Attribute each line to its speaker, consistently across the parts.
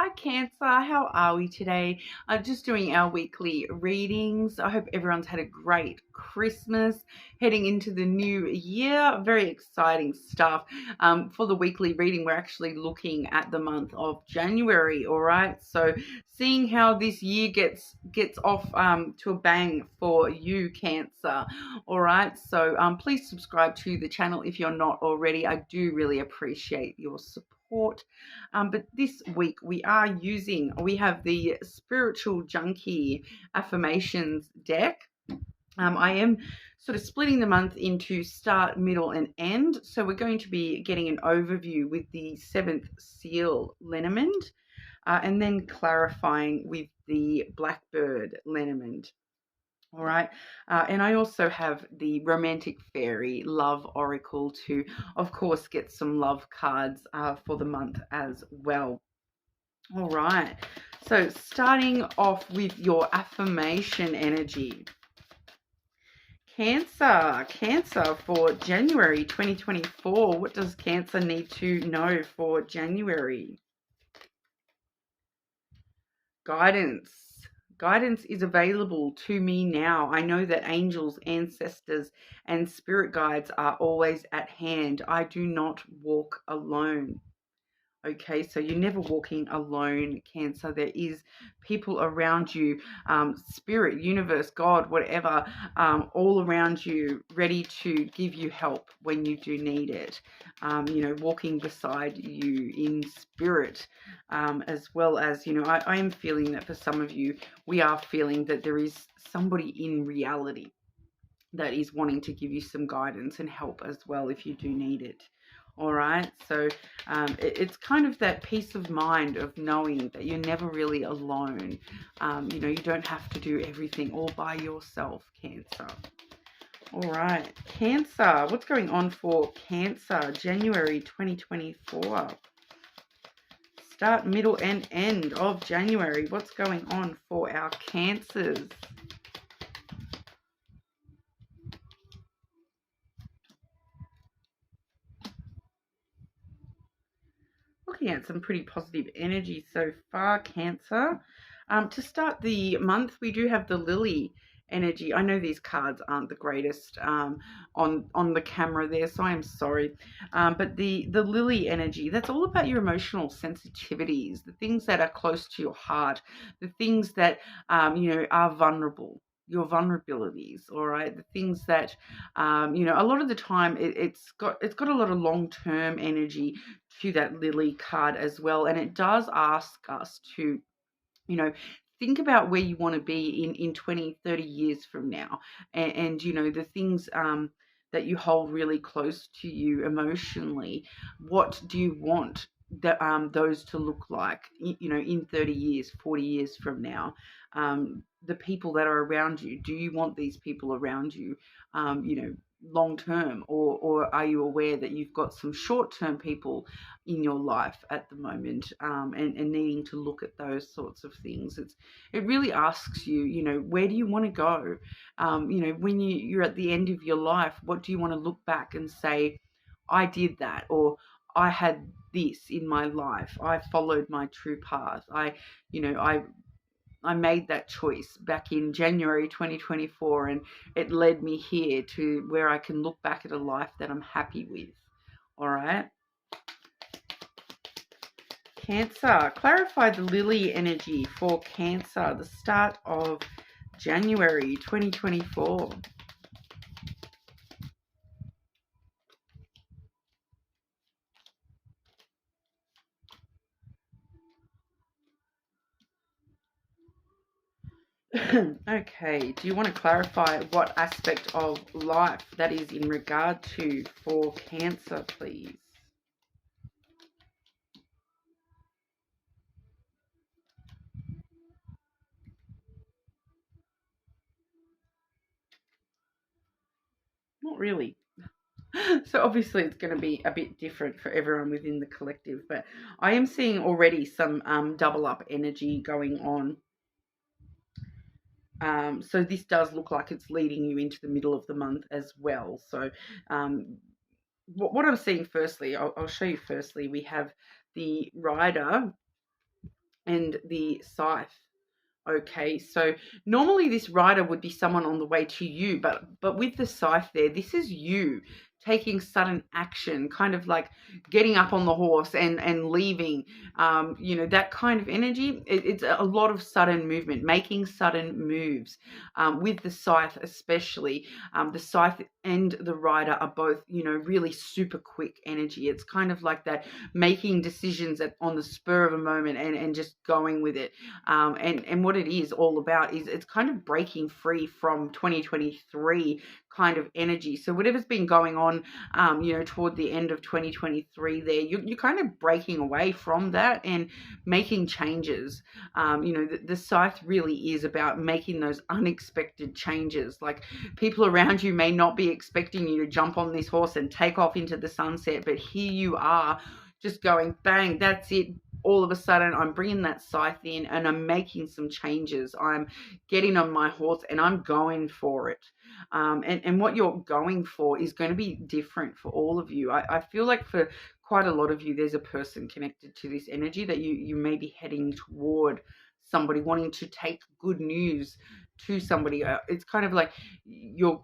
Speaker 1: Hi Cancer, how are we today? Just doing our weekly readings. I hope everyone's had a great Christmas heading into the new year. Very exciting stuff. For the weekly reading, we're actually looking at the month of January, all right? So seeing how this year gets off to a bang for you, Cancer, all right? So please subscribe to the channel if you're not already. I do really appreciate your support. But this week we have the Spiritual Junkie Affirmations deck. I am sort of splitting the month into start, middle, and end. So we're going to be getting an overview with the seventh seal, lenormand, and then clarifying with the blackbird lenormand. All right. And I also have the Romantic Fairy Love Oracle to, of course, get some love cards for the month as well. All right. So starting off with your affirmation energy. Cancer for January 2024. What does Cancer need to know for January? Guidance is available to me now. I know that angels, ancestors, and spirit guides are always at hand. I do not walk alone. Okay, so you're never walking alone, Cancer. There is people around you, spirit, universe, God, whatever, all around you, ready to give you help when you do need it. Walking beside you in spirit, as well as, I am feeling that for some of you, we are feeling that there is somebody in reality that is wanting to give you some guidance and help as well if you do need it. All right, so it's kind of that peace of mind of knowing that you're never really alone. You don't have to do everything all by yourself, Cancer. All right, Cancer, what's going on for Cancer, January 2024? Start, middle, and end of January. What's going on for our Cancers? Looking at some pretty positive energy so far, Cancer. To start the month, we do have the Lily energy. I know these cards aren't the greatest on the camera there, so I'm sorry. But the Lily energy, that's all about your emotional sensitivities, the things that are close to your heart, the things that are vulnerable. Your vulnerabilities, all right, the things that a lot of the time it's got a lot of long-term energy to that Lily card as well, and it does ask us to think about where you want to be in 20, 30 years from now, and the things that you hold really close to you emotionally. What do you want those to look like in 30 years, 40 years from now? The people that are around you, do you want these people around you long term, or are you aware that you've got some short term people in your life at the moment, and needing to look at those sorts of things? It really asks you, where do you want to go? When you're at the end of your life, what do you want to look back and say, I did that, or I had this in my life, I followed my true path, I made that choice back in January 2024, and it led me here to where I can look back at a life that I'm happy with. All right. Cancer, clarify the Lily energy for Cancer, the start of January 2024. Okay, do you want to clarify what aspect of life that is in regard to for Cancer, please? Not really. So obviously it's going to be a bit different for everyone within the collective, but I am seeing already some double up energy going on. So this does look like it's leading you into the middle of the month as well. So what I'm seeing firstly, I'll show you firstly, we have the Rider and the scythe. Okay, so normally this rider would be someone on the way to you, but with the scythe there, this is you taking sudden action, kind of like getting up on the horse and leaving. That kind of energy. It's a lot of sudden movement, making sudden moves. With the scythe, especially, the scythe and the rider are both, really super quick energy. It's kind of like that, making decisions on the spur of a moment and just going with it. And what it is all about is it's kind of breaking free from 2023 kind of energy. So whatever's been going on, toward the end of 2023 there, you're kind of breaking away from that and making changes. The scythe really is about making those unexpected changes. Like, people around you may not be expecting you to jump on this horse and take off into the sunset, but here you are, just going bang, that's it. All of a sudden, I'm bringing that scythe in and I'm making some changes. I'm getting on my horse and I'm going for it. And what you're going for is going to be different for all of you. I feel like for quite a lot of you, there's a person connected to this energy that you may be heading toward, somebody wanting to take good news to somebody. It's kind of like you're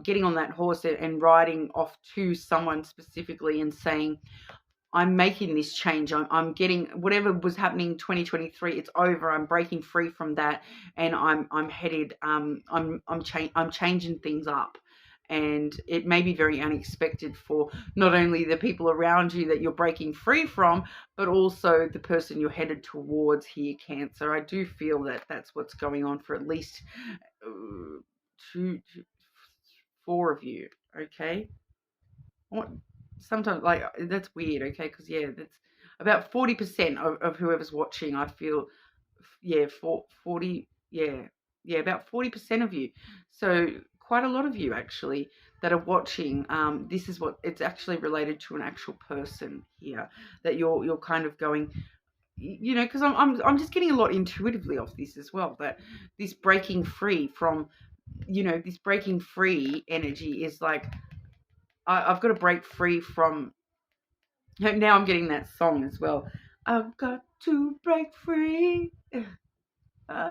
Speaker 1: getting on that horse and riding off to someone specifically and saying, I'm making this change. I'm getting whatever was happening in 2023. It's over. I'm breaking free from that, and I'm headed. I'm changing things up, and it may be very unexpected for not only the people around you that you're breaking free from, but also the person you're headed towards here, Cancer. I do feel that that's what's going on for at least four of you. Okay. What? Sometimes, like, that's weird, okay? Because that's about 40% of whoever's watching. I feel, 40, about 40% of you. So quite a lot of you actually that are watching. This is what it's actually related to, an actual person here that you're kind of going. Because I'm just getting a lot intuitively off this as well. That this breaking free from, this breaking free energy is like, I've got to break free from. Now I'm getting that song as well. I've got to break free.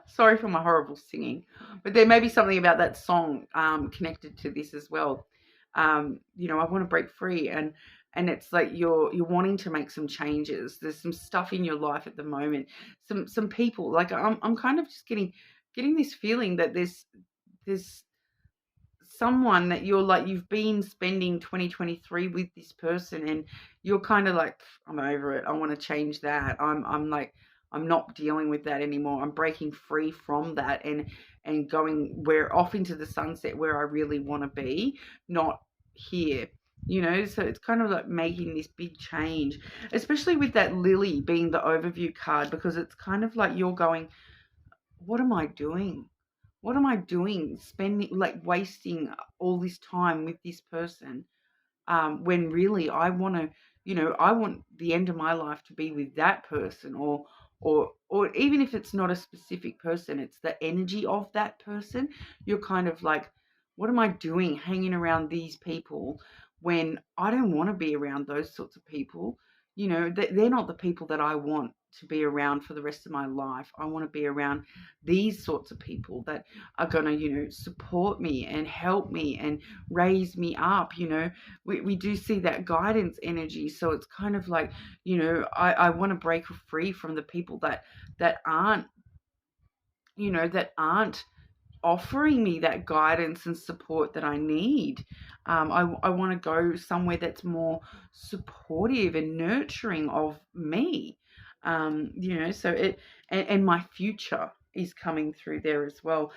Speaker 1: Sorry for my horrible singing, but there may be something about that song connected to this as well. I want to break free, and it's like you're wanting to make some changes. There's some stuff in your life at the moment. Some people, like, I'm kind of just getting this feeling that there's someone that you're like, you've been spending 2023 with this person and you're kind of like, I'm over it. I want to change that. I'm like, I'm not dealing with that anymore. I'm breaking free from that and going off into the sunset where I really want to be, not here. So it's kind of like making this big change, especially with that lily being the overview card, because it's kind of like you're going, what am I doing? What am I doing? Spending, like, wasting all this time with this person, when really I want to, I want the end of my life to be with that person, or even if it's not a specific person, it's the energy of that person. You're kind of like, what am I doing hanging around these people when I don't want to be around those sorts of people? They're not the people that I want to be around for the rest of my life. I want to be around these sorts of people that are going to, support me and help me and raise me up. We do see that guidance energy. So it's kind of like, I want to break free from the people that aren't, that aren't offering me that guidance and support that I need. I want to go somewhere that's more supportive and nurturing of me. So and my future is coming through there as well.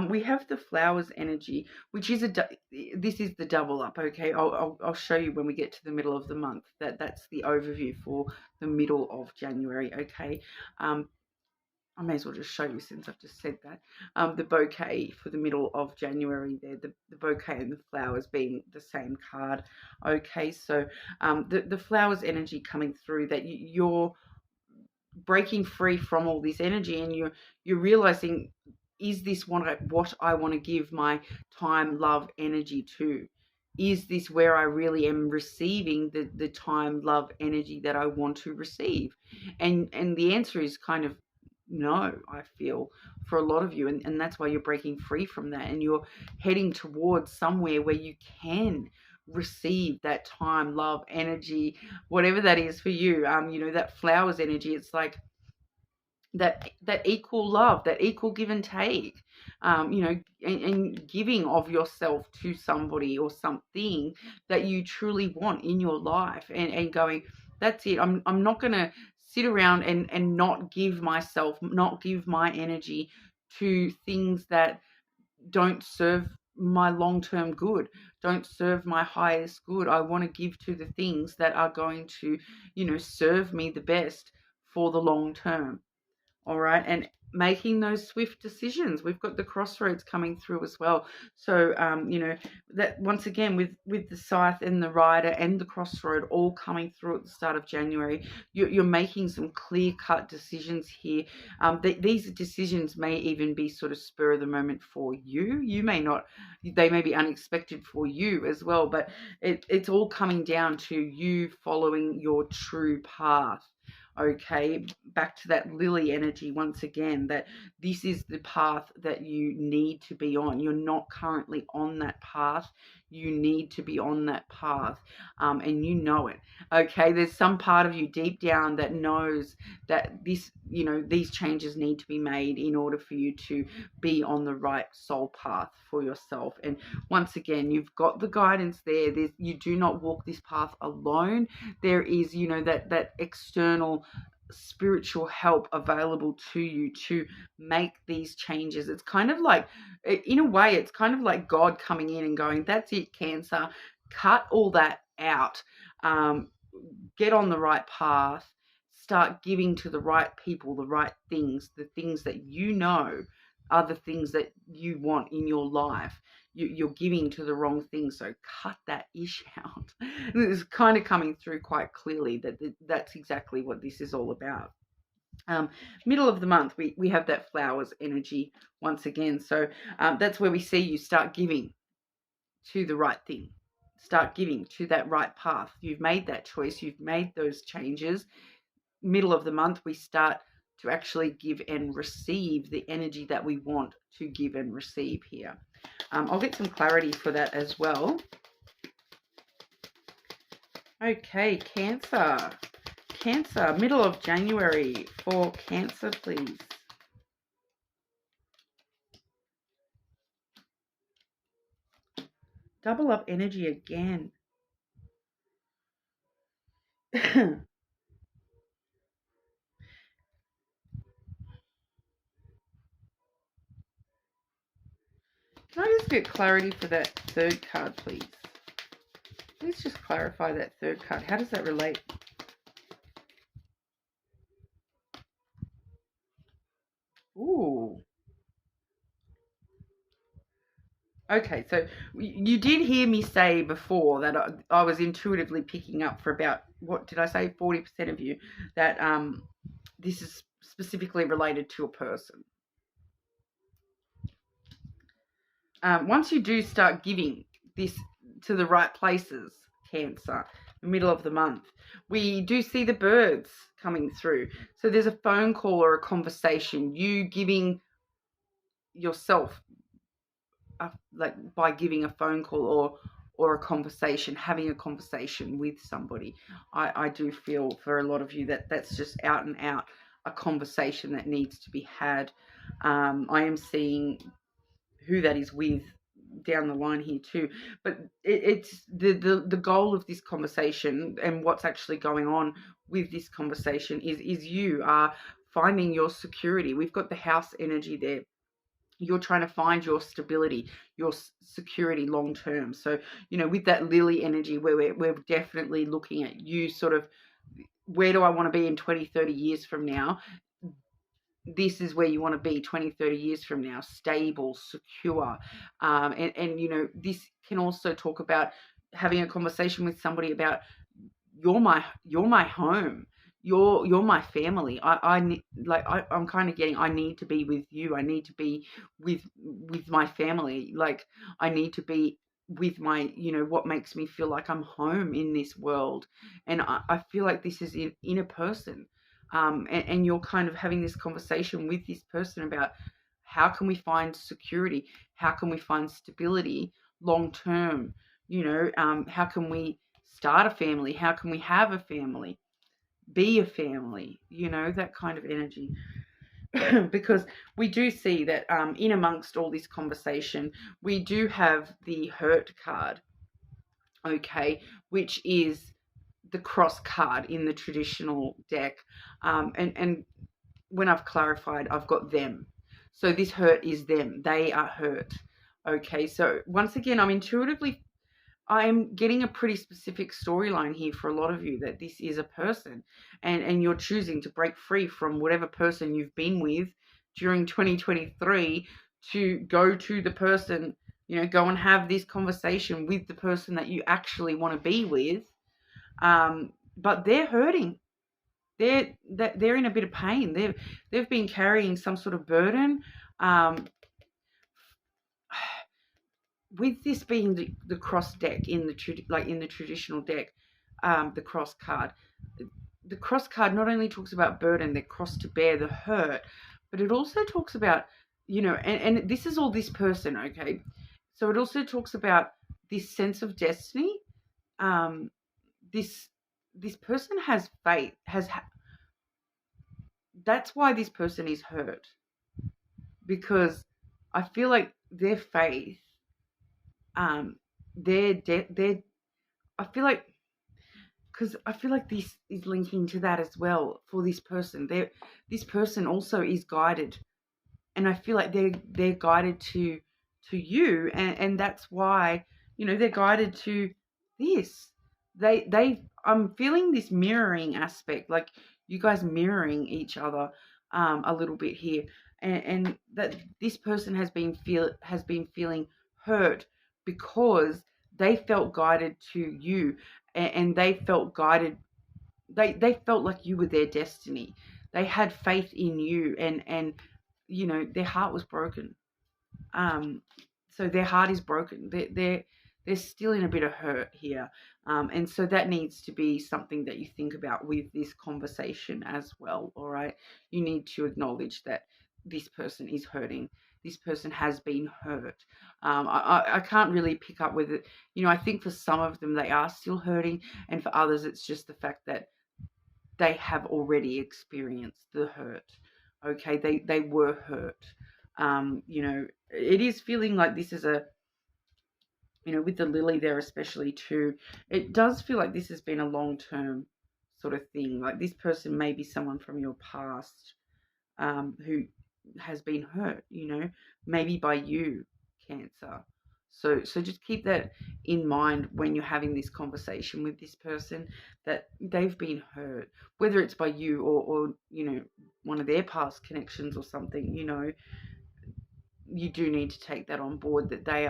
Speaker 1: We have the flowers energy, which is this is the double up. Okay, I'll show you when we get to the middle of the month. That's the overview for the middle of January. Okay. I may as well just show you since I've just said that. The bouquet for the middle of January there, the bouquet and the flowers being the same card. Okay, so the flowers energy coming through, that you're breaking free from all this energy and you're realizing, is this what I want to give my time, love, energy to? is this where I really am receiving the time, love, energy that I want to receive? And the answer is kind of no, I feel, for a lot of you. And that's why you're breaking free from that, and you're heading towards somewhere where you can receive that time, love, energy, whatever that is for you. That flowers energy, it's like that equal love, that equal give and take, and giving of yourself to somebody or something that you truly want in your life, and going, that's it. I'm not gonna sit around and not give myself, not give my energy to things that don't serve my long-term good, don't serve my highest good. I want to give to the things that are going to, serve me the best for the long term. All right. And making those swift decisions. We've got the crossroads coming through as well. So, that once again, with the scythe and the rider and the crossroad all coming through at the start of January, you're making some clear-cut decisions here. These decisions may even be sort of spur of the moment for you. You may not, they may be unexpected for you as well, but it's all coming down to you following your true path. Okay, back to that lily energy once again, that this is the path that you need to be on. You're not currently on that path. You need to be on that path, and you know it. Okay, there's some part of you deep down that knows that these changes need to be made in order for you to be on the right soul path for yourself. And once again, you've got the guidance there. You do not walk this path alone. There is, that external spiritual help available to you to make these changes. It's kind of like, in a way, it's kind of like God coming in and going, that's it, Cancer, cut all that out, get on the right path, start giving to the right people, the right things, the things that you know are the things that you want in your life. You're giving to the wrong thing, so cut that ish out. It's kind of coming through quite clearly that's exactly what this is all about. Middle of the month, we have that flowers energy once again. So that's where we see you start giving to the right thing. Start giving to that right path. You've made that choice. You've made those changes. Middle of the month, we start to actually give and receive the energy that we want to give and receive here. I'll get some clarity for that as well. Okay, Cancer. Cancer, middle of January for Cancer, please. Double up energy again. Can I just get clarity for that third card, please? Please just clarify that third card. How does that relate? Ooh. Okay, so you did hear me say before that I was intuitively picking up for about, what did I say, 40% of you, that this is specifically related to a person. Once you do start giving this to the right places, Cancer, the middle of the month, we do see the birds coming through. So there's a phone call or a conversation, you giving yourself, like by giving a phone call or a conversation, having a conversation with somebody. I do feel for a lot of you that's just out and out a conversation that needs to be had. I am seeing who that is with down the line here too, but it's the goal of this conversation and what's actually going on with this conversation is you are finding your security. We've got the house energy there. You're trying to find your stability, your security long term. So, with that lily energy, where we're definitely looking at you sort of, where do I want to be in 20, 30 years from now? This is where you want to be 20, 30 years from now, stable, secure. And this can also talk about having a conversation with somebody about, you're my home. You're my family. I'm kind of getting, I need to be with you. I need to be with my family. Like, I need to be with my, what makes me feel like I'm home in this world. And I feel like this is in a person. And you're kind of having this conversation with this person about how can we find security? How can we find stability long term? How can we start a family? How can we have a family? Be a family? That kind of energy. Because we do see that in amongst all this conversation, we do have the hurt card, okay, which is the cross card in the traditional deck. And when I've clarified, I've got them. So this hurt is them. They are hurt. Okay, so once again, I'm getting a pretty specific storyline here for a lot of you, that this is a person, and you're choosing to break free from whatever person you've been with during 2023 to go to the person, go and have this conversation with the person that you actually want to be with. But they're hurting. They're in a bit of pain. They've been carrying some sort of burden. With this being the cross deck in the traditional deck, the cross card. The cross card not only talks about burden, the cross to bear, the hurt, but it also talks about, and this is all this person, okay? So it also talks about this sense of destiny. This person has faith, that's why this person is hurt, because I feel like their faith, they're I feel like, because I feel like this is linking to that as well for this person. This person also is guided, and I feel like they're guided to you, and that's why, they're guided to this. I'm feeling this mirroring aspect, like you guys mirroring each other a little bit here, and that this person has been feeling hurt because they felt guided to you, and they felt guided. They felt like you were their destiny. They had faith in you, and their heart was broken. So their heart is broken. They're still in a bit of hurt here, and so that needs to be something that you think about with this conversation as well. All right, you need to acknowledge that this person is hurting. This person has been hurt. I can't really pick up with it. I think for some of them they are still hurting, and for others it's just the fact that they have already experienced the hurt. Okay, they were hurt. It is feeling like this is with the lily there especially too, it does feel like this has been a long-term sort of thing. Like this person may be someone from your past who has been hurt, maybe by you, Cancer. So just keep that in mind when you're having this conversation with this person, that they've been hurt, whether it's by you or one of their past connections or something. You do need to take that on board, that they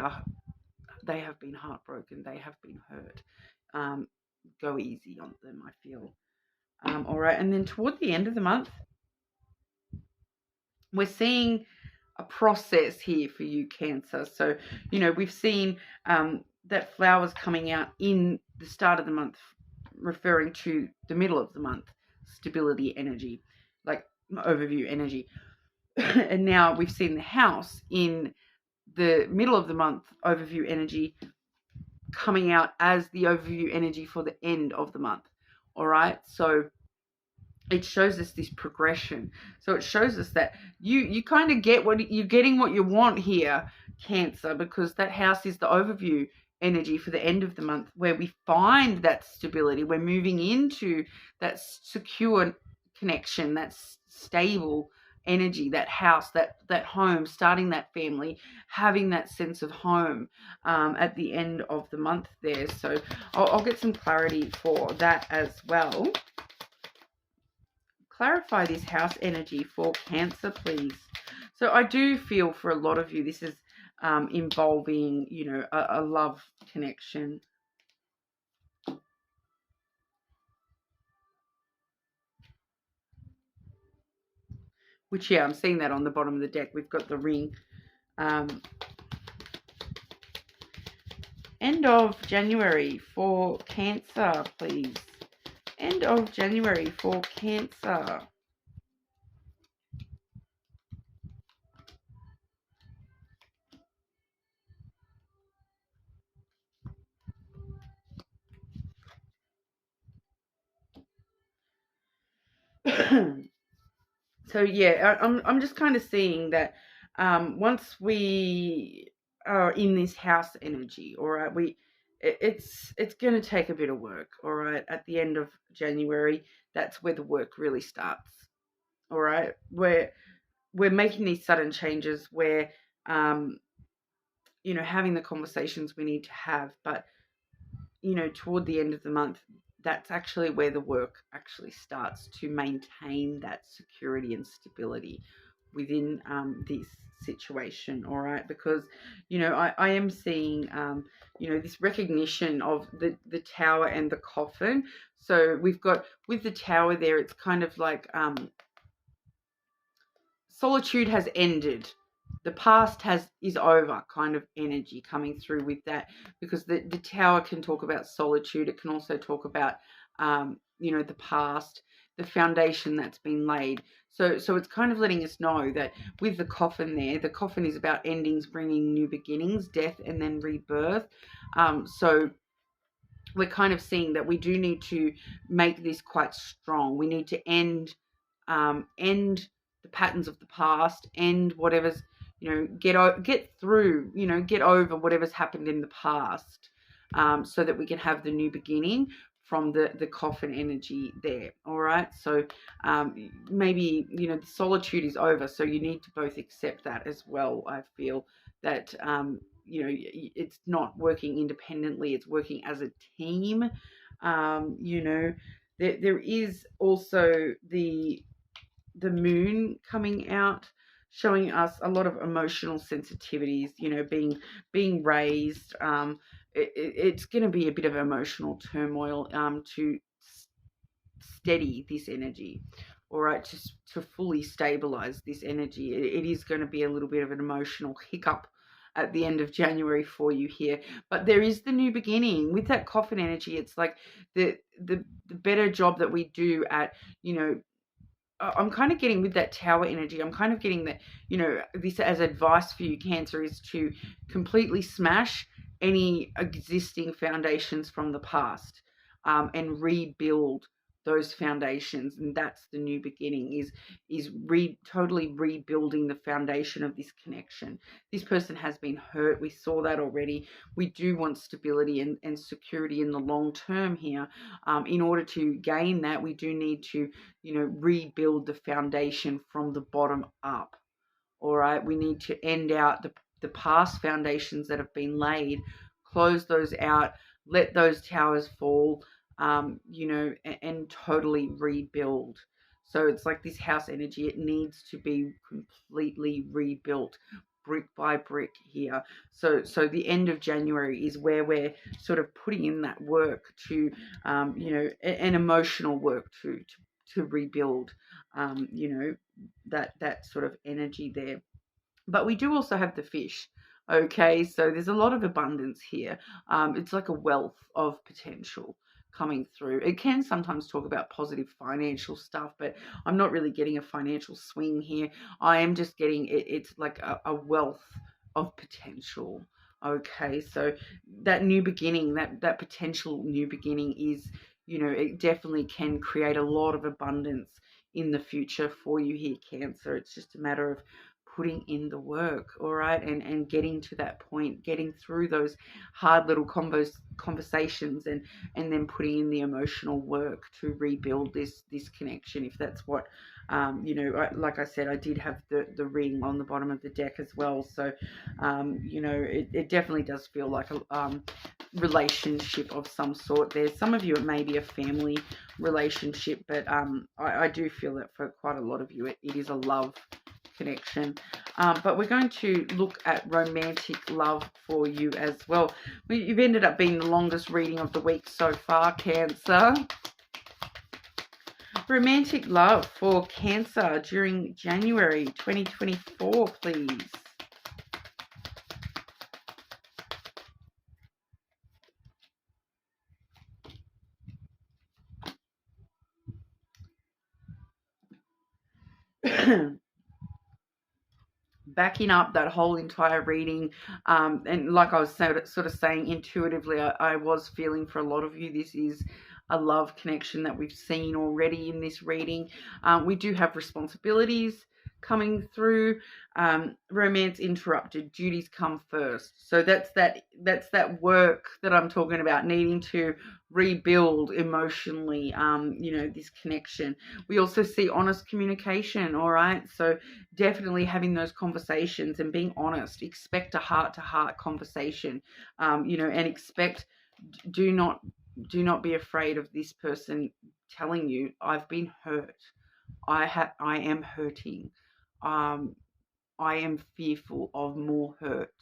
Speaker 1: have been heartbroken, they have been hurt. Go easy on them, I feel. All right, and then toward the end of the month, we're seeing a process here for you, Cancer. So, we've seen that flowers coming out in the start of the month, referring to the middle of the month, stability energy, like overview energy. And now we've seen the house in the middle of the month, overview energy, coming out as the overview energy for the end of the month. All right, so it shows us this progression. So it shows us that you kind of get what you're getting, what you want here, Cancer, because that house is the overview energy for the end of the month, where we find that stability. We're moving into that secure connection, that stable energy, that house, that home, starting that family, having that sense of home at the end of the month there. So I'll get some clarity for that as well. Clarify this house energy for Cancer, please. So I do feel for a lot of you, this is involving, a love connection. Which, yeah, I'm seeing that on the bottom of the deck. We've got the ring. End of January for Cancer, please. End of January for Cancer. So yeah, I'm just kind of seeing that once we are in this house energy, all right, it's going to take a bit of work, all right. At the end of January, that's where the work really starts, all right. We're making these sudden changes where having the conversations we need to have, but toward the end of the month, that's actually where the work actually starts to maintain that security and stability within this situation, all right? Because, I am seeing, this recognition of the tower and the coffin. So we've got, with the tower there, it's kind of like solitude has ended. The past is over kind of energy coming through with that, because the tower can talk about solitude. It can also talk about the past, the foundation that's been laid. So it's kind of letting us know that with the coffin there, the coffin is about endings, bringing new beginnings, death, and then rebirth. So we're kind of seeing that we do need to make this quite strong. We need to end the patterns of the past, end whatever's, get through, get over whatever's happened in the past, so that we can have the new beginning from the coffin energy there. All right. So maybe, the solitude is over. So you need to both accept that as well. I feel that, it's not working independently. It's working as a team. There is also the moon coming out, showing us a lot of emotional sensitivities, being raised. It's going to be a bit of emotional turmoil to steady this energy, all right, to fully stabilize this energy. It is going to be a little bit of an emotional hiccup at the end of January for you here, but there is the new beginning with that coffin energy. It's like the better job that we do at, I'm kind of getting with that tower energy. I'm kind of getting that, this as advice for you, Cancer, is to completely smash any existing foundations from the past, and rebuild those foundations. And that's the new beginning, is totally rebuilding the foundation of this connection. This person has been hurt. We saw that already. We do want stability and security in the long term here. In order to gain that, we do need to, rebuild the foundation from the bottom up. All right. We need to end out the past foundations that have been laid, close those out, let those towers fall, and totally rebuild. So it's like this house energy. It needs to be completely rebuilt, brick by brick here. So the end of January is where we're sort of putting in that work to, an emotional work to rebuild, that sort of energy there. But we do also have the fish. Okay, so there's a lot of abundance here. It's like a wealth of potential coming through. It can sometimes talk about positive financial stuff, but I'm not really getting a financial swing here. I am just getting it's like a wealth of potential. Okay, so that new beginning, that potential new beginning is, it definitely can create a lot of abundance in the future for you here, Cancer. It's just a matter of putting in the work, all right, and getting to that point, getting through those hard little conversations, and then putting in the emotional work to rebuild this connection, if that's what, like I said, I did have the ring on the bottom of the deck as well. So it definitely does feel like a relationship of some sort there. Some of you, it may be a family relationship, but I do feel that for quite a lot of you, it is a love connection. But we're going to look at romantic love for you as well. You've ended up being the longest reading of the week so far, Cancer. Romantic love for Cancer during January 2024, please. backing up that whole entire reading, and like I was sort of saying intuitively, I was feeling for a lot of you this is a love connection that we've seen already in this reading. We do have responsibilities coming through. Romance interrupted, duties come first. So that's that work that I'm talking about, needing to rebuild emotionally, this connection. We also see honest communication. All right, so definitely having those conversations and being honest. Expect a heart-to-heart conversation, and expect, do not be afraid of this person telling you, I've been hurt. I am hurting. Um, I am fearful of more hurt.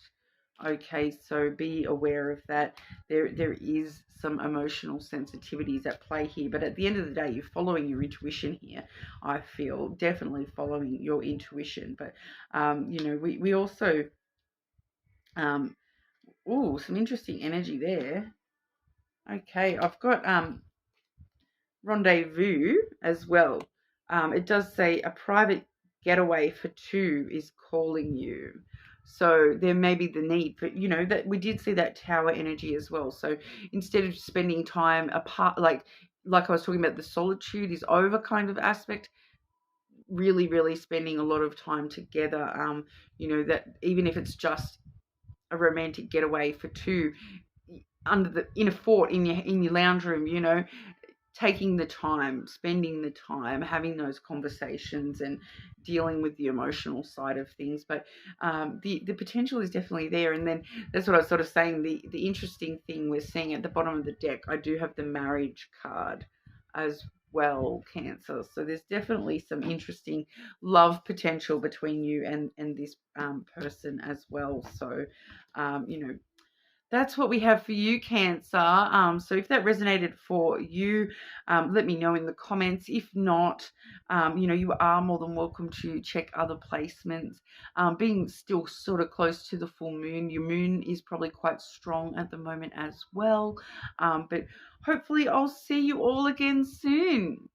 Speaker 1: Okay, so be aware of that. There is some emotional sensitivities at play here, but at the end of the day, you're following your intuition here. I feel definitely following your intuition, but we also some interesting energy there. Okay, I've got rendezvous as well. It does say a private getaway for two is calling you. So there may be the need for, that we did see that tower energy as well. So instead of spending time apart, like I was talking about, the solitude is over kind of aspect, really, really spending a lot of time together. That even if it's just a romantic getaway for two in a fort in your lounge room, taking the time, spending the time, having those conversations and dealing with the emotional side of things. But the potential is definitely there. And then that's what I was sort of saying. The interesting thing we're seeing at the bottom of the deck, I do have the marriage card as well, Cancer. So there's definitely some interesting love potential between you and this person as well. So, that's what we have for you, Cancer. So if that resonated for you, let me know in the comments. If not, you are more than welcome to check other placements. Being still sort of close to the full moon, your moon is probably quite strong at the moment as well. But hopefully I'll see you all again soon.